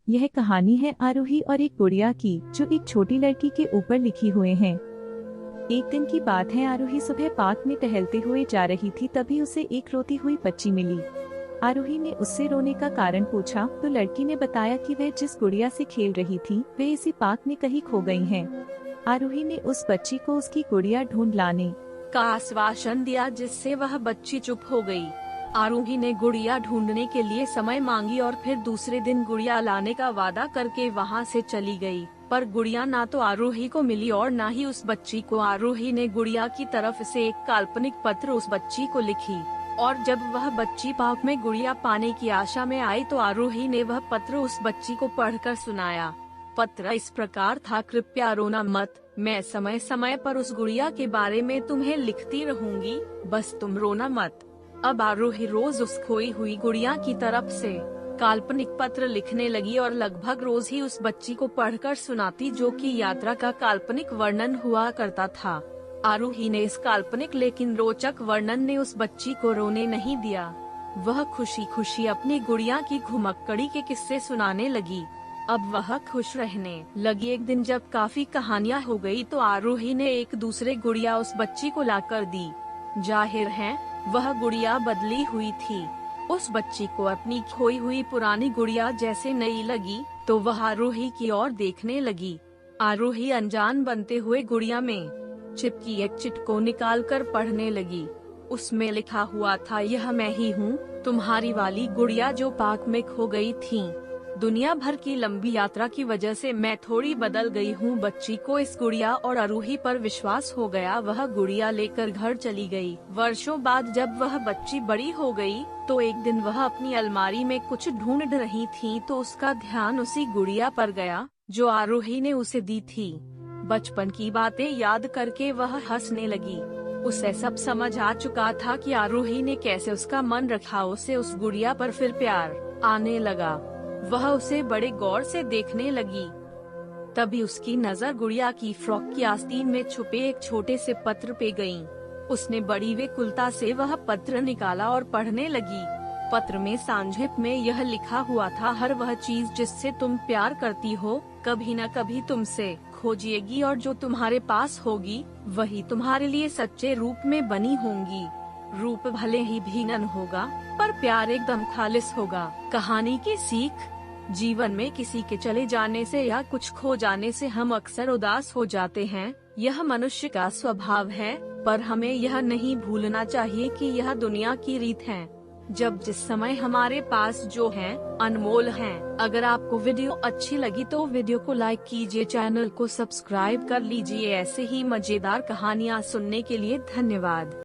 यह कहानी है आरोही और एक गुड़िया की, जो एक छोटी लड़की के ऊपर लिखी हुए हैं। एक दिन की बात है, आरोही सुबह पार्क में टहलते हुए जा रही थी, तभी उसे एक रोती हुई बच्ची मिली। आरोही ने उससे रोने का कारण पूछा तो लड़की ने बताया कि वह जिस गुड़िया से खेल रही थी वे इसी पार्क में कहीं खो गई हैं। आरोही ने उस बच्ची को उसकी गुड़िया ढूंढ लाने का आश्वासन दिया, जिससे वह बच्ची चुप हो गई। आरोही ने गुड़िया ढूंढने के लिए समय मांगी और फिर दूसरे दिन गुड़िया लाने का वादा करके वहां से चली गई। पर गुड़िया ना तो आरोही को मिली और ना ही उस बच्ची को। आरोही ने गुड़िया की तरफ से एक काल्पनिक पत्र उस बच्ची को लिखी और जब वह बच्ची पार्क में गुड़िया पाने की आशा में आई तो आरोही ने वह पत्र उस बच्ची को पढ़कर सुनाया। पत्र इस प्रकार था: कृपया रोना मत, मैं समय समय पर उस गुड़िया के बारे में तुम्हें लिखती रहूंगी, बस तुम रोना मत। अब आरोही रोज उस खोई हुई गुड़िया की तरफ से काल्पनिक पत्र लिखने लगी और लगभग रोज ही उस बच्ची को पढ़कर सुनाती, जो कि यात्रा का काल्पनिक वर्णन हुआ करता था। आरोही ने इस काल्पनिक लेकिन रोचक वर्णन ने उस बच्ची को रोने नहीं दिया। वह खुशी खुशी अपनी गुड़िया की घुमक्कड़ी के किस्से सुनाने लगी। अब वह खुश रहने लगी। एक दिन जब काफी कहानियां हो गई तो आरोही ने एक दूसरे गुड़िया उस बच्ची को लाकर दी। जाहिर है वह गुड़िया बदली हुई थी। उस बच्ची को अपनी खोई हुई पुरानी गुड़िया जैसे नई लगी तो वह आरोही की ओर देखने लगी। आरोही अनजान बनते हुए गुड़िया में चिपकी एक चिट को निकालकर पढ़ने लगी। उसमें लिखा हुआ था: यह मैं ही हूँ, तुम्हारी वाली गुड़िया जो पार्क में खो गई थी। दुनिया भर की लंबी यात्रा की वजह से मैं थोड़ी बदल गई हूँ। बच्ची को इस गुड़िया और आरोही पर विश्वास हो गया। वह गुड़िया लेकर घर चली गई। वर्षों बाद जब वह बच्ची बड़ी हो गई तो एक दिन वह अपनी अलमारी में कुछ ढूंढ रही थी तो उसका ध्यान उसी गुड़िया पर गया जो आरोही ने उसे दी थी। बचपन की बातें याद करके वह हंसने लगी। उसे सब समझ आ चुका था कि आरोही ने कैसे उसका मन रखा। उसे उस गुड़िया पर फिर प्यार आने लगा। वह उसे बड़े गौर से देखने लगी। तभी उसकी नजर गुड़िया की फ्रॉक की आस्तीन में छुपे एक छोटे से पत्र पे गई। उसने बड़ी व्याकुलता से वह पत्र निकाला और पढ़ने लगी। पत्र में संक्षिप्त में यह लिखा हुआ था: हर वह चीज जिससे तुम प्यार करती हो कभी न कभी तुमसे खोजिएगी और जो तुम्हारे पास होगी वही तुम्हारे लिए सच्चे रूप में बनी होंगी। रूप भले ही भिन्न होगा पर प्यार एकदम खालिस होगा। कहानी की सीख: जीवन में किसी के चले जाने से या कुछ खो जाने से हम अक्सर उदास हो जाते हैं। यह मनुष्य का स्वभाव है, पर हमें यह नहीं भूलना चाहिए कि यह दुनिया की रीत है। जब जिस समय हमारे पास जो है अनमोल है। अगर आपको वीडियो अच्छी लगी तो वीडियो को लाइक कीजिए, चैनल को सब्सक्राइब कर लीजिए। ऐसे ही मजेदार कहानियाँ सुनने के लिए धन्यवाद।